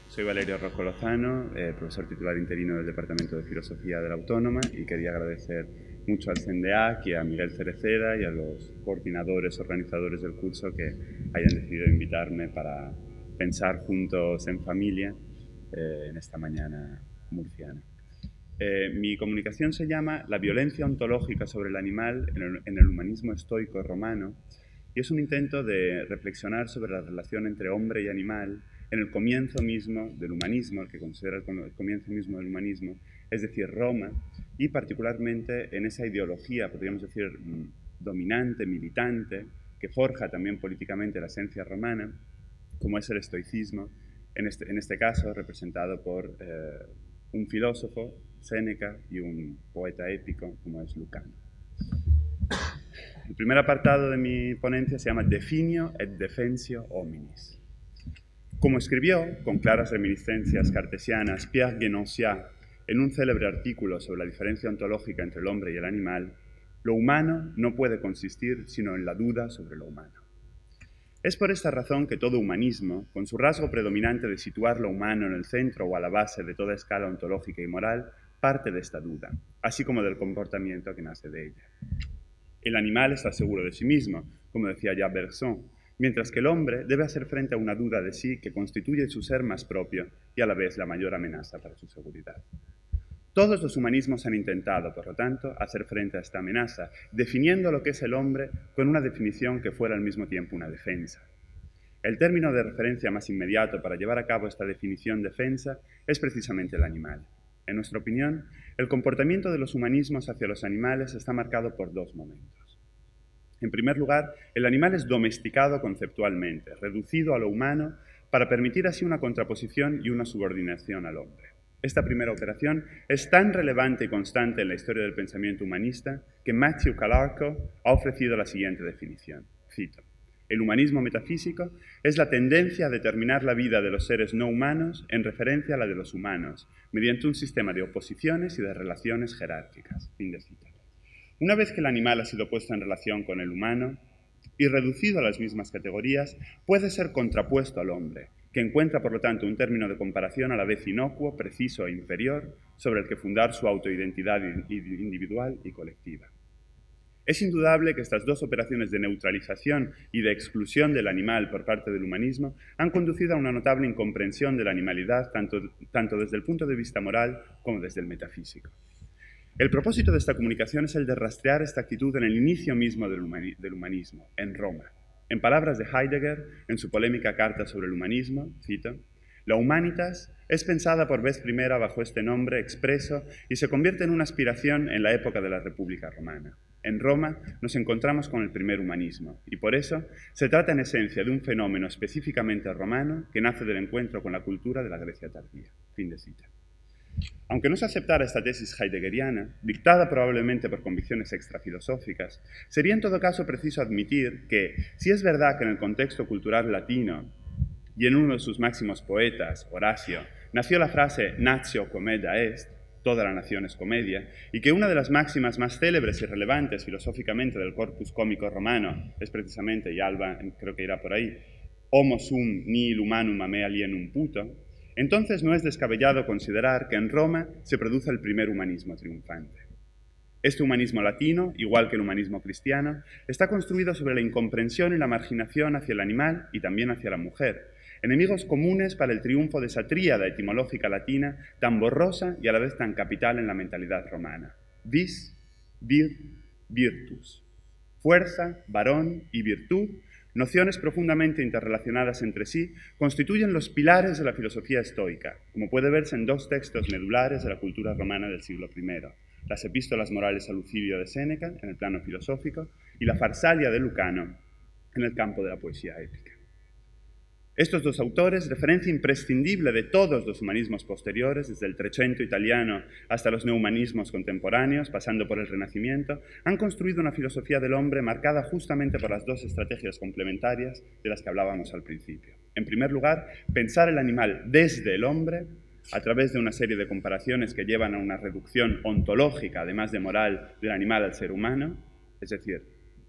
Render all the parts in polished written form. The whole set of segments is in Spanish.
Soy Valerio Rocco Lozano, profesor titular interino del Departamento de Filosofía de la Autónoma, y quería agradecer mucho al CENDEAC y a Miguel Cereceda y a los coordinadores, organizadores del curso que hayan decidido invitarme para pensar juntos en familia en esta mañana murciana. Mi comunicación se llama La violencia ontológica sobre el animal en el humanismo estoico romano, y es un intento de reflexionar sobre la relación entre hombre y animal en el comienzo mismo del humanismo, el que considera el comienzo mismo del humanismo, es decir, Roma, y particularmente en esa ideología, podríamos decir, dominante, militante, que forja también políticamente la esencia romana, como es el estoicismo, en este caso representado por un filósofo, Séneca, y un poeta épico, como es Lucano. El primer apartado de mi ponencia se llama Definio et Defensio Hominis. Como escribió, con claras reminiscencias cartesianas, Pierre Guénonsiat en un célebre artículo sobre la diferencia ontológica entre el hombre y el animal, lo humano no puede consistir sino en la duda sobre lo humano. Es por esta razón que todo humanismo, con su rasgo predominante de situar lo humano en el centro o a la base de toda escala ontológica y moral, parte de esta duda, así como del comportamiento que nace de ella. El animal está seguro de sí mismo, como decía ya Bergson, mientras que el hombre debe hacer frente a una duda de sí que constituye su ser más propio y a la vez la mayor amenaza para su seguridad. Todos los humanismos han intentado, por lo tanto, hacer frente a esta amenaza, definiendo lo que es el hombre con una definición que fuera al mismo tiempo una defensa. El término de referencia más inmediato para llevar a cabo esta definición defensa es precisamente el animal. En nuestra opinión, el comportamiento de los humanismos hacia los animales está marcado por dos momentos. En primer lugar, el animal es domesticado conceptualmente, reducido a lo humano, para permitir así una contraposición y una subordinación al hombre. Esta primera operación es tan relevante y constante en la historia del pensamiento humanista que Matthew Calarco ha ofrecido la siguiente definición. Cito: el humanismo metafísico es la tendencia a determinar la vida de los seres no humanos en referencia a la de los humanos, mediante un sistema de oposiciones y de relaciones jerárquicas. Fin de cita. Una vez que el animal ha sido puesto en relación con el humano y reducido a las mismas categorías, puede ser contrapuesto al hombre, que encuentra, por lo tanto, un término de comparación a la vez inocuo, preciso e inferior, sobre el que fundar su autoidentidad individual y colectiva. Es indudable que estas dos operaciones de neutralización y de exclusión del animal por parte del humanismo han conducido a una notable incomprensión de la animalidad, tanto desde el punto de vista moral como desde el metafísico. El propósito de esta comunicación es el de rastrear esta actitud en el inicio mismo del humanismo, en Roma. En palabras de Heidegger, en su polémica carta sobre el humanismo, cito: la humanitas es pensada por vez primera bajo este nombre expreso y se convierte en una aspiración en la época de la República Romana. En Roma nos encontramos con el primer humanismo y por eso se trata en esencia de un fenómeno específicamente romano que nace del encuentro con la cultura de la Grecia tardía. Fin de cita. Aunque no se aceptara esta tesis heideggeriana, dictada probablemente por convicciones extrafilosóficas, sería en todo caso preciso admitir que, si es verdad que en el contexto cultural latino y en uno de sus máximos poetas, Horacio, nació la frase natio comedia est, toda la nación es comedia, y que una de las máximas más célebres y relevantes filosóficamente del corpus cómico romano es precisamente, y Alba creo que irá por ahí, homo sum nihil humanum a me alienum puto, entonces no es descabellado considerar que en Roma se produce el primer humanismo triunfante. Este humanismo latino, igual que el humanismo cristiano, está construido sobre la incomprensión y la marginación hacia el animal y también hacia la mujer, enemigos comunes para el triunfo de esa tríada etimológica latina tan borrosa y a la vez tan capital en la mentalidad romana. Vis, vir, virtus. Fuerza, varón y virtud, nociones profundamente interrelacionadas entre sí, constituyen los pilares de la filosofía estoica, como puede verse en dos textos medulares de la cultura romana del siglo I, las Epístolas Morales a Lucidio de Séneca, en el plano filosófico, y la Farsalia de Lucano, en el campo de la poesía épica. Estos dos autores, referencia imprescindible de todos los humanismos posteriores, desde el Trecento italiano hasta los neohumanismos contemporáneos, pasando por el Renacimiento, han construido una filosofía del hombre marcada justamente por las dos estrategias complementarias de las que hablábamos al principio. En primer lugar, pensar el animal desde el hombre, a través de una serie de comparaciones que llevan a una reducción ontológica, además de moral, del animal al ser humano, es decir,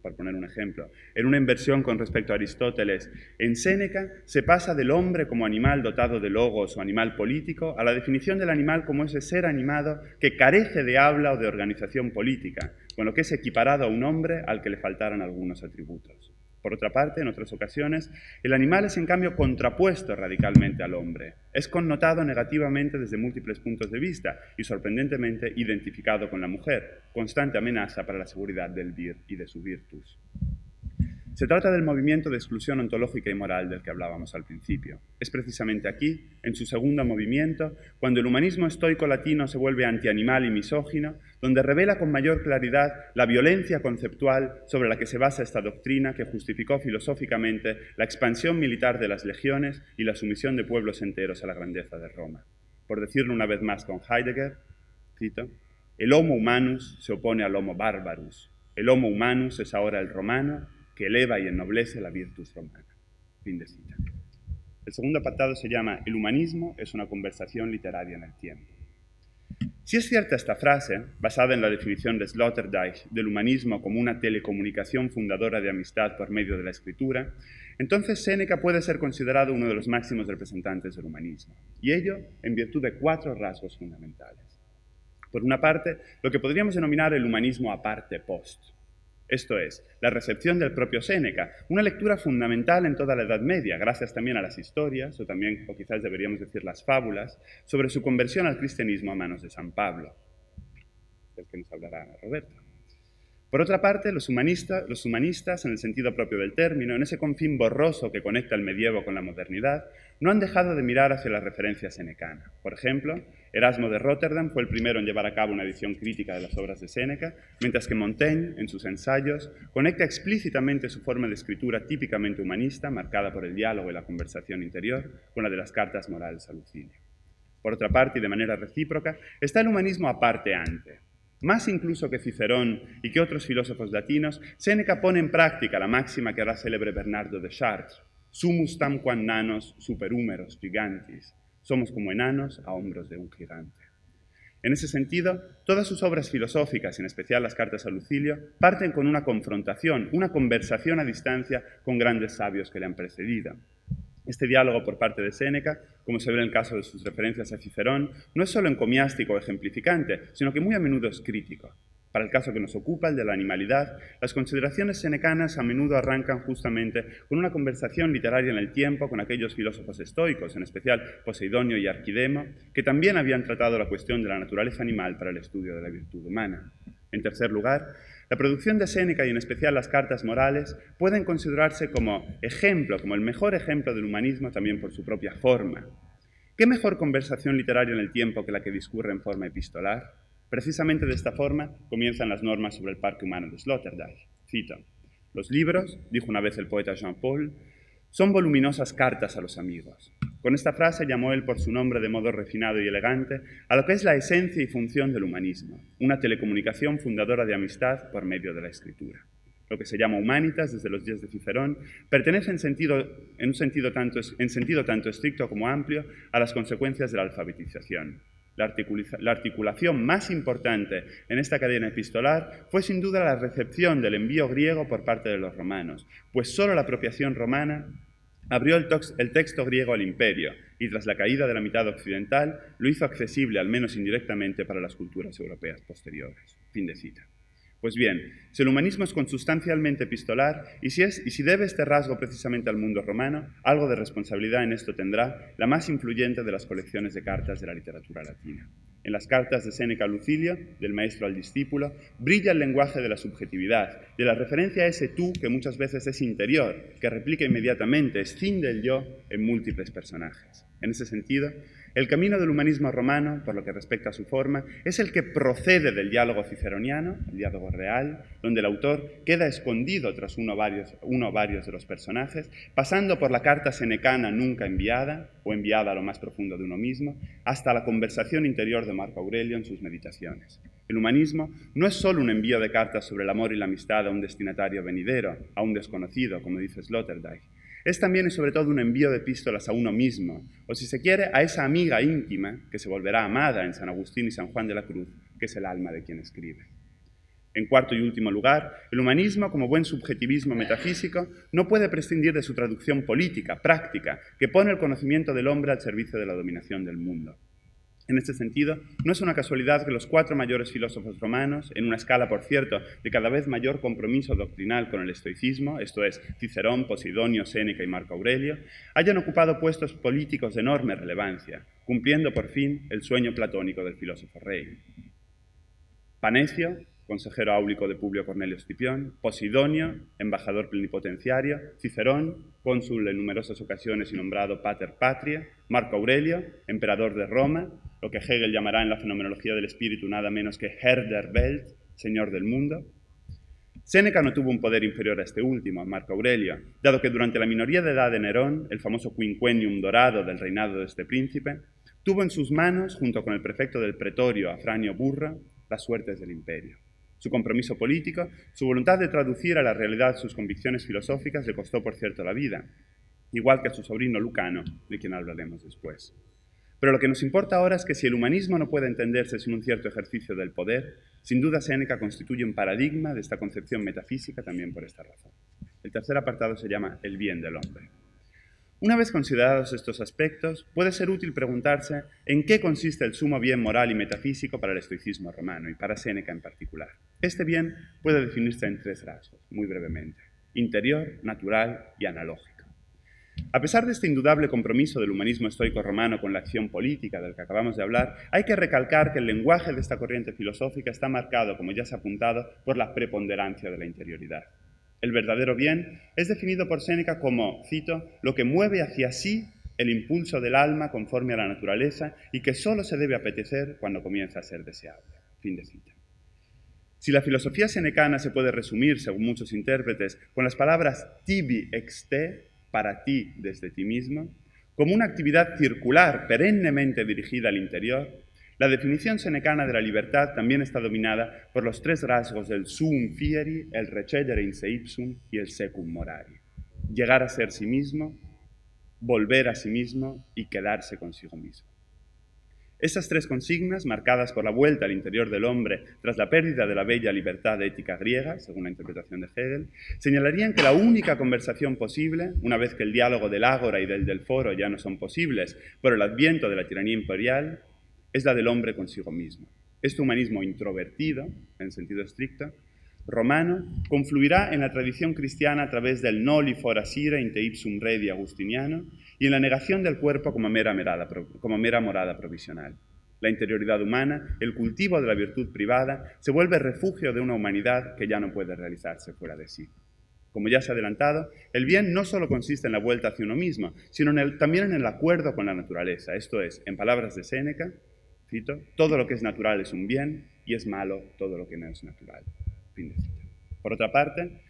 por poner un ejemplo. En una inversión con respecto a Aristóteles, en Séneca se pasa del hombre como animal dotado de logos o animal político a la definición del animal como ese ser animado que carece de habla o de organización política, con lo que es equiparado a un hombre al que le faltaran algunos atributos. Por otra parte, en otras ocasiones, el animal es en cambio contrapuesto radicalmente al hombre. Es connotado negativamente desde múltiples puntos de vista y sorprendentemente identificado con la mujer, constante amenaza para la seguridad del vir y de su virtus. Se trata del movimiento de exclusión ontológica y moral del que hablábamos al principio. Es precisamente aquí, en su segundo movimiento, cuando el humanismo estoico latino se vuelve antianimal y misógino, donde revela con mayor claridad la violencia conceptual sobre la que se basa esta doctrina que justificó filosóficamente la expansión militar de las legiones y la sumisión de pueblos enteros a la grandeza de Roma. Por decirlo una vez más con Heidegger, cito, el homo humanus se opone al homo barbarus. El homo humanus es ahora el romano que eleva y ennoblece la virtus romana. Fin de cita. El segundo apartado se llama El humanismo es una conversación literaria en el tiempo. Si es cierta esta frase, basada en la definición de Sloterdijk del humanismo como una telecomunicación fundadora de amistad por medio de la escritura, entonces Séneca puede ser considerado uno de los máximos representantes del humanismo, y ello en virtud de 4 rasgos fundamentales. Por una parte, lo que podríamos denominar el humanismo a parte post. Esto es, la recepción del propio Séneca, una lectura fundamental en toda la Edad Media, gracias también a las historias, o quizás deberíamos decir las fábulas, sobre su conversión al cristianismo a manos de San Pablo, del que nos hablará Roberto. Por otra parte, los humanistas, en el sentido propio del término, en ese confín borroso que conecta el medievo con la modernidad, no han dejado de mirar hacia la referencia senecana. Por ejemplo, Erasmo de Rotterdam fue el primero en llevar a cabo una edición crítica de las obras de Séneca, mientras que Montaigne, en sus ensayos, conecta explícitamente su forma de escritura típicamente humanista, marcada por el diálogo y la conversación interior, con la de las cartas morales a Lucilio. Por otra parte, y de manera recíproca, está el humanismo aparte ante. Más incluso que Cicerón y que otros filósofos latinos, Séneca pone en práctica la máxima que hará célebre Bernardo de Chartres, sumus tamquam nanos superhúmeros gigantis, somos como enanos a hombros de un gigante. En ese sentido, todas sus obras filosóficas, en especial las cartas a Lucilio, parten con una confrontación, una conversación a distancia con grandes sabios que le han precedido. Este diálogo por parte de Séneca, como se ve en el caso de sus referencias a Cicerón, no es solo encomiástico o ejemplificante, sino que muy a menudo es crítico. Para el caso que nos ocupa, el de la animalidad, las consideraciones senecanas a menudo arrancan justamente con una conversación literaria en el tiempo con aquellos filósofos estoicos, en especial Poseidonio y Arquidemo, que también habían tratado la cuestión de la naturaleza animal para el estudio de la virtud humana. En tercer lugar, la producción de Séneca y en especial las cartas morales pueden considerarse como ejemplo, como el mejor ejemplo del humanismo también por su propia forma. ¿Qué mejor conversación literaria en el tiempo que la que discurre en forma epistolar? Precisamente de esta forma comienzan las normas sobre el parque humano de Sloterdijk. Cito: los libros, dijo una vez el poeta Jean Paul, son voluminosas cartas a los amigos. Con esta frase llamó él por su nombre de modo refinado y elegante a lo que es la esencia y función del humanismo, una telecomunicación fundadora de amistad por medio de la escritura. Lo que se llama humanitas desde los días de Cicerón pertenece en sentido tanto estricto como amplio a las consecuencias de la alfabetización. La articulación más importante en esta cadena epistolar fue sin duda la recepción del envío griego por parte de los romanos, pues solo la apropiación romana abrió el texto griego al imperio y tras la caída de la mitad occidental lo hizo accesible, al menos indirectamente, para las culturas europeas posteriores. Fin de cita. Pues bien, si el humanismo es consustancialmente epistolar y si debe este rasgo precisamente al mundo romano, algo de responsabilidad en esto tendrá la más influyente de las colecciones de cartas de la literatura latina. En las cartas de Séneca a Lucilio, del maestro al discípulo, brilla el lenguaje de la subjetividad, de la referencia a ese tú que muchas veces es interior, que replica inmediatamente, escinde el yo en múltiples personajes. En ese sentido, el camino del humanismo romano, por lo que respecta a su forma, es el que procede del diálogo ciceroniano, el diálogo real, donde el autor queda escondido tras uno o varios de los personajes, pasando por la carta senecana nunca enviada, o enviada a lo más profundo de uno mismo, hasta la conversación interior de Marco Aurelio en sus meditaciones. El humanismo no es solo un envío de cartas sobre el amor y la amistad a un destinatario venidero, a un desconocido, como dice Sloterdijk. Es también y sobre todo un envío de epístolas a uno mismo, o si se quiere, a esa amiga íntima que se volverá amada en San Agustín y San Juan de la Cruz, que es el alma de quien escribe. En cuarto y último lugar, el humanismo, como buen subjetivismo metafísico, no puede prescindir de su traducción política, práctica, que pone el conocimiento del hombre al servicio de la dominación del mundo. En este sentido, no es una casualidad que los 4 mayores filósofos romanos, en una escala, por cierto, de cada vez mayor compromiso doctrinal con el estoicismo, esto es, Cicerón, Posidonio, Séneca y Marco Aurelio, hayan ocupado puestos políticos de enorme relevancia, cumpliendo por fin el sueño platónico del filósofo rey. Panecio, consejero áulico de Publio Cornelio Escipión; Posidonio, embajador plenipotenciario; Cicerón, cónsul en numerosas ocasiones y nombrado pater patria; Marco Aurelio, emperador de Roma, lo que Hegel llamará en la fenomenología del espíritu nada menos que Herr der Welt, señor del mundo. Séneca no tuvo un poder inferior a este último, a Marco Aurelio, dado que durante la minoría de edad de Nerón, el famoso quinquennium dorado del reinado de este príncipe, tuvo en sus manos, junto con el prefecto del pretorio, Afranio Burro, las suertes del imperio. Su compromiso político, su voluntad de traducir a la realidad sus convicciones filosóficas le costó, por cierto, la vida, igual que a su sobrino Lucano, de quien hablaremos después. Pero lo que nos importa ahora es que si el humanismo no puede entenderse sin un cierto ejercicio del poder, sin duda Séneca constituye un paradigma de esta concepción metafísica también por esta razón. El tercer apartado se llama el bien del hombre. Una vez considerados estos aspectos, puede ser útil preguntarse en qué consiste el sumo bien moral y metafísico para el estoicismo romano y para Séneca en particular. Este bien puede definirse en 3 rasgos, muy brevemente: interior, natural y analógico. A pesar de este indudable compromiso del humanismo estoico romano con la acción política del que acabamos de hablar, hay que recalcar que el lenguaje de esta corriente filosófica está marcado, como ya se ha apuntado, por la preponderancia de la interioridad. El verdadero bien es definido por Séneca como, cito, lo que mueve hacia sí el impulso del alma conforme a la naturaleza y que solo se debe apetecer cuando comienza a ser deseable. Fin de cita. Si la filosofía senecana se puede resumir, según muchos intérpretes, con las palabras tibi ex te, para ti desde ti mismo, como una actividad circular perennemente dirigida al interior, la definición senecana de la libertad también está dominada por los 3 rasgos del suum fieri, el recedere in se ipsum y el secum morari: llegar a ser sí mismo, volver a sí mismo y quedarse consigo mismo. Estas 3 consignas, marcadas por la vuelta al interior del hombre tras la pérdida de la bella libertad ética griega, según la interpretación de Hegel, señalarían que la única conversación posible, una vez que el diálogo del ágora y del foro ya no son posibles por el adviento de la tiranía imperial, es la del hombre consigo mismo. Este humanismo introvertido, en sentido estricto, romano, confluirá en la tradición cristiana a través del noli forasire in te ipsum redi agustiniano y en la negación del cuerpo como mera morada provisional. La interioridad humana, el cultivo de la virtud privada, se vuelve refugio de una humanidad que ya no puede realizarse fuera de sí. Como ya se ha adelantado, el bien no solo consiste en la vuelta hacia uno mismo, sino también en el acuerdo con la naturaleza. Esto es, en palabras de Séneca, cito, todo lo que es natural es un bien y es malo todo lo que no es natural. Fin de cita. Por otra parte,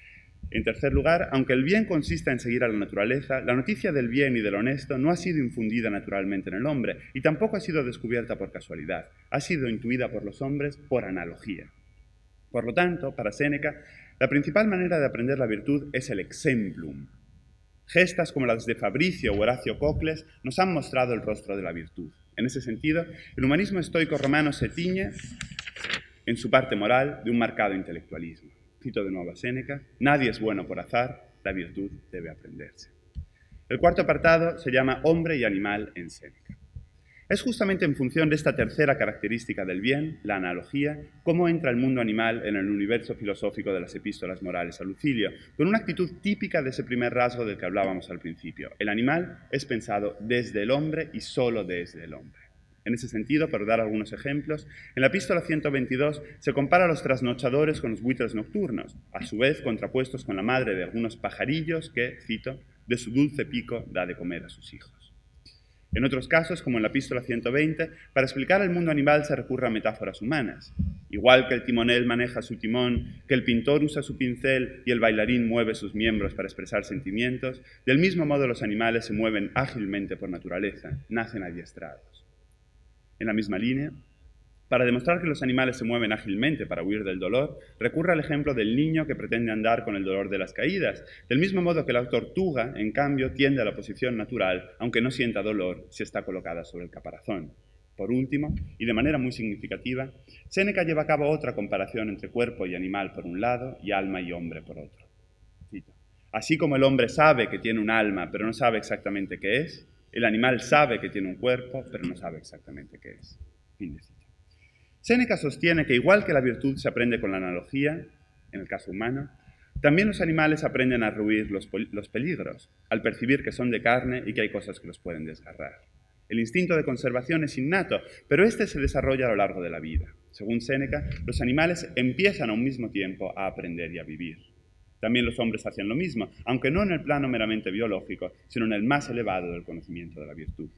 en tercer lugar, aunque el bien consista en seguir a la naturaleza, la noticia del bien y del honesto no ha sido infundida naturalmente en el hombre y tampoco ha sido descubierta por casualidad, ha sido intuida por los hombres por analogía. Por lo tanto, para Séneca, la principal manera de aprender la virtud es el exemplum. Gestas como las de Fabricio o Horacio Cocles nos han mostrado el rostro de la virtud. En ese sentido, el humanismo estoico romano se tiñe, en su parte moral, de un marcado intelectualismo. Cito de nuevo a Séneca: nadie es bueno por azar, la virtud debe aprenderse. El cuarto apartado se llama hombre y animal en Séneca. Es justamente en función de esta tercera característica del bien, la analogía, cómo entra el mundo animal en el universo filosófico de las epístolas morales a Lucilio, con una actitud típica de ese primer rasgo del que hablábamos al principio. El animal es pensado desde el hombre y solo desde el hombre. En ese sentido, para dar algunos ejemplos, en la epístola 122 se compara a los trasnochadores con los buitres nocturnos, a su vez contrapuestos con la madre de algunos pajarillos que, cito, de su dulce pico da de comer a sus hijos. En otros casos, como en la epístola 120, para explicar el mundo animal se recurre a metáforas humanas. Igual que el timonel maneja su timón, que el pintor usa su pincel y el bailarín mueve sus miembros para expresar sentimientos, del mismo modo los animales se mueven ágilmente por naturaleza, nacen adiestrados. En la misma línea, para demostrar que los animales se mueven ágilmente para huir del dolor, recurre al ejemplo del niño que pretende andar con el dolor de las caídas, del mismo modo que la tortuga, en cambio, tiende a la posición natural, aunque no sienta dolor si está colocada sobre el caparazón. Por último, y de manera muy significativa, Séneca lleva a cabo otra comparación entre cuerpo y animal por un lado y alma y hombre por otro. Cito: así como el hombre sabe que tiene un alma, pero no sabe exactamente qué es, el animal sabe que tiene un cuerpo, pero no sabe exactamente qué es. Fin de cita. Séneca sostiene que igual que la virtud se aprende con la analogía, en el caso humano, también los animales aprenden a rehuir los peligros, al percibir que son de carne y que hay cosas que los pueden desgarrar. El instinto de conservación es innato, pero este se desarrolla a lo largo de la vida. Según Séneca, los animales empiezan a un mismo tiempo a aprender y a vivir. También los hombres hacen lo mismo, aunque no en el plano meramente biológico, sino en el más elevado del conocimiento de la virtud.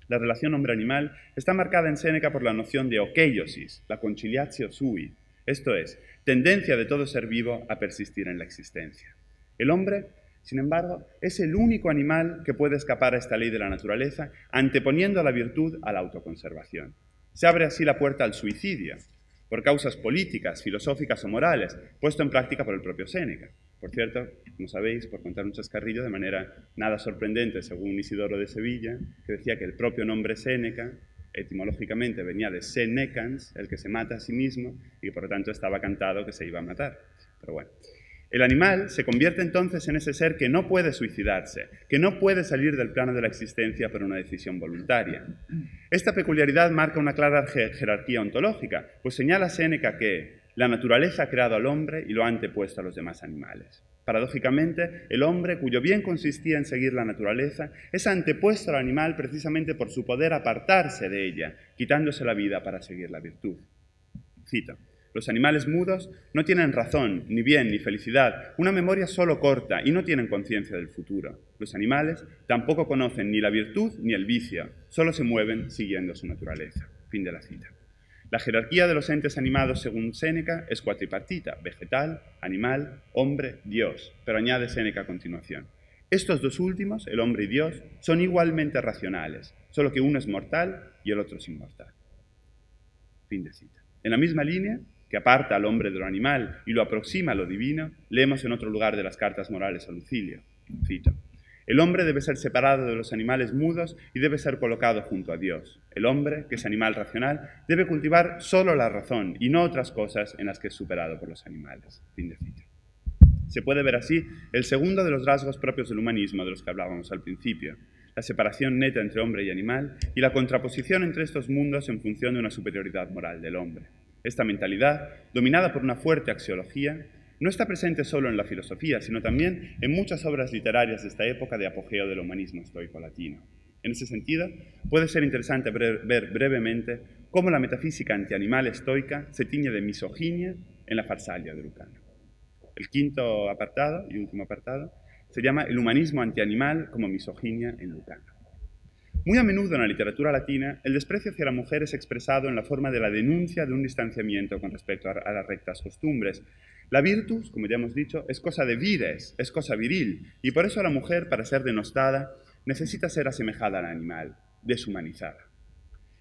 La relación hombre-animal está marcada en Séneca por la noción de okeiosis, la conciliatio sui, esto es, tendencia de todo ser vivo a persistir en la existencia. El hombre, sin embargo, es el único animal que puede escapar a esta ley de la naturaleza, anteponiendo la virtud a la autoconservación. Se abre así la puerta al suicidio, por causas políticas, filosóficas o morales, puesto en práctica por el propio Séneca. Por cierto, como sabéis, por contar un chascarrillo, de manera nada sorprendente, según Isidoro de Sevilla, que decía que el propio nombre Séneca, etimológicamente, venía de senecans, el que se mata a sí mismo, y que por lo tanto estaba cantado que se iba a matar. Pero bueno. El animal se convierte entonces en ese ser que no puede suicidarse, que no puede salir del plano de la existencia por una decisión voluntaria. Esta peculiaridad marca una clara jerarquía ontológica, pues señala Séneca que la naturaleza ha creado al hombre y lo ha antepuesto a los demás animales. Paradójicamente, el hombre, cuyo bien consistía en seguir la naturaleza, es antepuesto al animal precisamente por su poder apartarse de ella, quitándose la vida para seguir la virtud. Cito: los animales mudos no tienen razón, ni bien, ni felicidad, una memoria solo corta y no tienen conciencia del futuro. Los animales tampoco conocen ni la virtud ni el vicio, solo se mueven siguiendo su naturaleza. Fin de la cita. La jerarquía de los entes animados, según Séneca, es cuatripartita: vegetal, animal, hombre, Dios. Pero añade Séneca a continuación: estos dos últimos, el hombre y Dios, son igualmente racionales, solo que uno es mortal y el otro es inmortal. Fin de cita. En la misma línea, que aparta al hombre de lo animal y lo aproxima a lo divino, leemos en otro lugar de las cartas morales a Lucilio. Cito: el hombre debe ser separado de los animales mudos y debe ser colocado junto a Dios. El hombre, que es animal racional, debe cultivar solo la razón y no otras cosas en las que es superado por los animales. Fin de cita. Se puede ver así el segundo de los rasgos propios del humanismo de los que hablábamos al principio, la separación neta entre hombre y animal y la contraposición entre estos mundos en función de una superioridad moral del hombre. Esta mentalidad, dominada por una fuerte axiología, no está presente solo en la filosofía, sino también en muchas obras literarias de esta época de apogeo del humanismo estoico latino. En ese sentido, puede ser interesante ver brevemente cómo la metafísica antianimal estoica se tiñe de misoginia en la Farsalia de Lucano. El quinto apartado y último apartado se llama el humanismo antianimal como misoginia en Lucano. Muy a menudo en la literatura latina, el desprecio hacia la mujer es expresado en la forma de la denuncia de un distanciamiento con respecto a las rectas costumbres. La virtus, como ya hemos dicho, es cosa de vires, es cosa viril, y por eso la mujer, para ser denostada, necesita ser asemejada al animal, deshumanizada.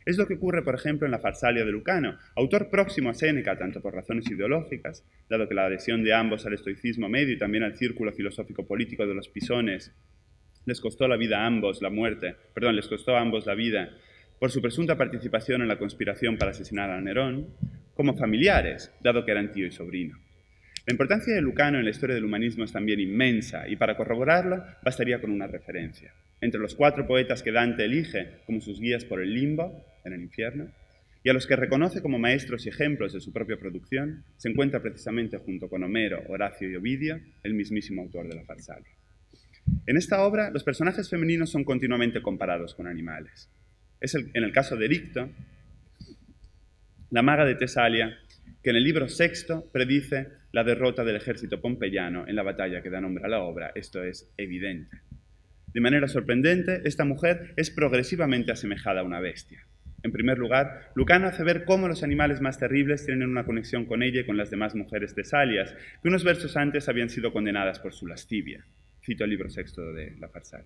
Es lo que ocurre, por ejemplo, en la Farsalia de Lucano, autor próximo a Séneca, tanto por razones ideológicas, dado que la adhesión de ambos al estoicismo medio y también al círculo filosófico-político de los Pisones les costó la vida a ambos les costó a ambos la vida por su presunta participación en la conspiración para asesinar a Nerón, como familiares, dado que eran tío y sobrino. La importancia de Lucano en la historia del humanismo es también inmensa, y para corroborarlo bastaría con una referencia. Entre los 4 poetas que Dante elige como sus guías por el limbo, en el infierno, y a los que reconoce como maestros y ejemplos de su propia producción, se encuentra precisamente junto con Homero, Horacio y Ovidio, el mismísimo autor de la Farsalia. En esta obra, los personajes femeninos son continuamente comparados con animales. En el caso de Ericto, la maga de Tesalia, que en el libro sexto predice la derrota del ejército pompeyano en la batalla que da nombre a la obra. Esto es evidente. De manera sorprendente, esta mujer es progresivamente asemejada a una bestia. En primer lugar, Lucano hace ver cómo los animales más terribles tienen una conexión con ella y con las demás mujeres tesalias, que unos versos antes habían sido condenadas por su lascivia. Cito el libro sexto de la Farsalia.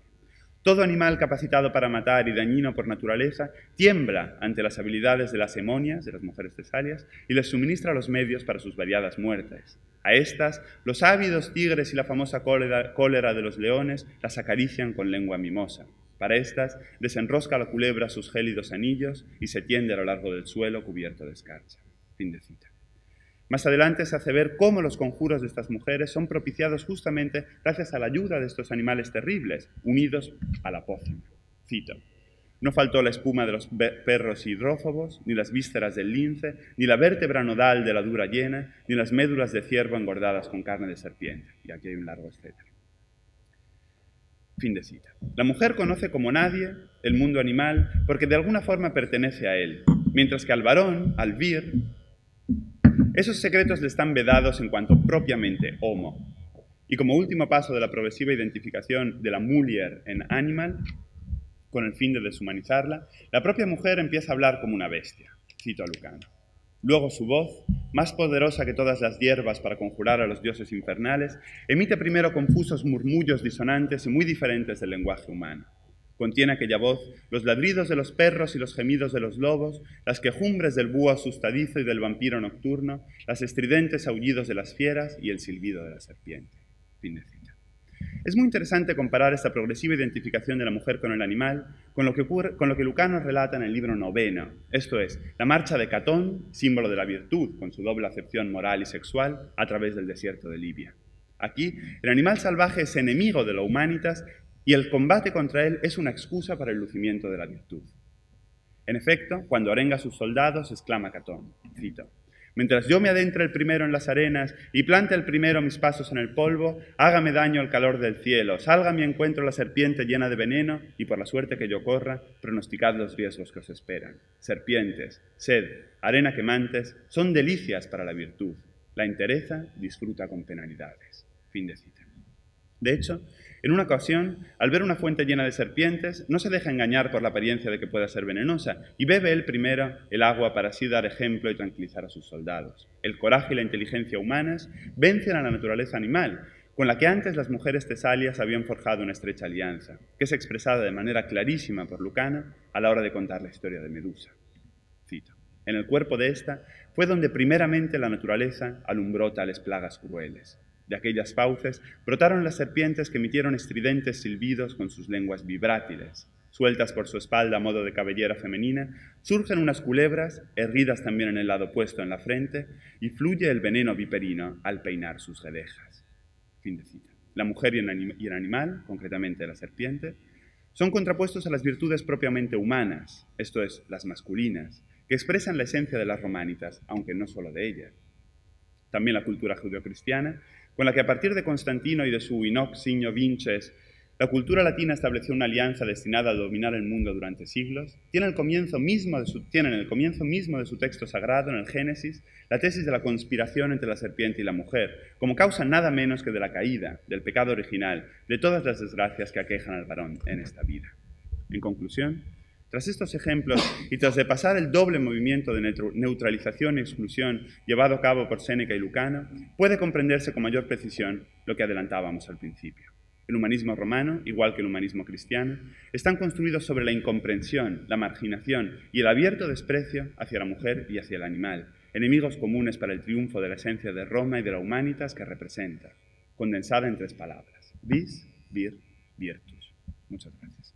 Todo animal capacitado para matar y dañino por naturaleza tiembla ante las habilidades de las emonias, de las mujeres tesalias, y les suministra los medios para sus variadas muertes. A estas, los ávidos tigres y la famosa cólera de los leones las acarician con lengua mimosa. Para estas, desenrosca la culebra sus gélidos anillos y se tiende a lo largo del suelo cubierto de escarcha. Fin de cita. Más adelante se hace ver cómo los conjuros de estas mujeres son propiciados justamente gracias a la ayuda de estos animales terribles, unidos a la pócima. Cito: no faltó la espuma de los perros hidrófobos, ni las vísceras del lince, ni la vértebra nodal de la dura hiena, ni las médulas de ciervo engordadas con carne de serpiente. Y aquí hay un largo etcétera. Fin de cita. La mujer conoce como nadie el mundo animal porque de alguna forma pertenece a él, mientras que al varón, al vir, esos secretos le están vedados en cuanto propiamente homo. Y como último paso de la progresiva identificación de la mulier en animal, con el fin de deshumanizarla, la propia mujer empieza a hablar como una bestia. Cito a Lucano. Luego su voz, más poderosa que todas las hierbas para conjurar a los dioses infernales, emite primero confusos murmullos disonantes y muy diferentes del lenguaje humano. Contiene aquella voz los ladridos de los perros y los gemidos de los lobos, las quejumbres del búho asustadizo y del vampiro nocturno, las estridentes aullidos de las fieras y el silbido de la serpiente. Fin de cita. Es muy interesante comparar esta progresiva identificación de la mujer con el animal con lo que Lucano relata en el libro noveno, esto es, la marcha de Catón, símbolo de la virtud, con su doble acepción moral y sexual, a través del desierto de Libia. Aquí, el animal salvaje es enemigo de la humanitas y el combate contra él es una excusa para el lucimiento de la virtud. En efecto, cuando arenga a sus soldados, exclama Catón, cito: mientras yo me adentre el primero en las arenas y plante el primero mis pasos en el polvo, hágame daño el calor del cielo, salga a mi encuentro la serpiente llena de veneno y por la suerte que yo corra, pronosticad los riesgos que os esperan. Serpientes, sed, arena quemantes, son delicias para la virtud. La entereza disfruta con penalidades. Fin de cita. De hecho, en una ocasión, al ver una fuente llena de serpientes, no se deja engañar por la apariencia de que pueda ser venenosa y bebe él primero el agua para así dar ejemplo y tranquilizar a sus soldados. El coraje y la inteligencia humanas vencen a la naturaleza animal, con la que antes las mujeres tesalias habían forjado una estrecha alianza, que es expresada de manera clarísima por Lucano a la hora de contar la historia de Medusa. Cito: en el cuerpo de esta fue donde primeramente la naturaleza alumbró tales plagas crueles. De aquellas fauces brotaron las serpientes que emitieron estridentes silbidos con sus lenguas vibrátiles. Sueltas por su espalda a modo de cabellera femenina, surgen unas culebras, erguidas también en el lado opuesto en la frente, y fluye el veneno viperino al peinar sus guedejas. Fin de cita. La mujer y el animal, concretamente la serpiente, son contrapuestos a las virtudes propiamente humanas, esto es, las masculinas, que expresan la esencia de las románitas, aunque no solo de ellas. También la cultura judeocristiana, con la que a partir de Constantino y de su Inox Signo Vinces, la cultura latina estableció una alianza destinada a dominar el mundo durante siglos, tienen en el comienzo mismo de su texto sagrado, en el Génesis, la tesis de la conspiración entre la serpiente y la mujer, como causa nada menos que de la caída, del pecado original, de todas las desgracias que aquejan al varón en esta vida. En conclusión, tras estos ejemplos y tras de pasar el doble movimiento de neutralización y exclusión llevado a cabo por Séneca y Lucano, puede comprenderse con mayor precisión lo que adelantábamos al principio. El humanismo romano, igual que el humanismo cristiano, están construidos sobre la incomprensión, la marginación y el abierto desprecio hacia la mujer y hacia el animal, enemigos comunes para el triunfo de la esencia de Roma y de la humanitas que representa, condensada en 3 palabras: vis, vir, virtus. Muchas gracias.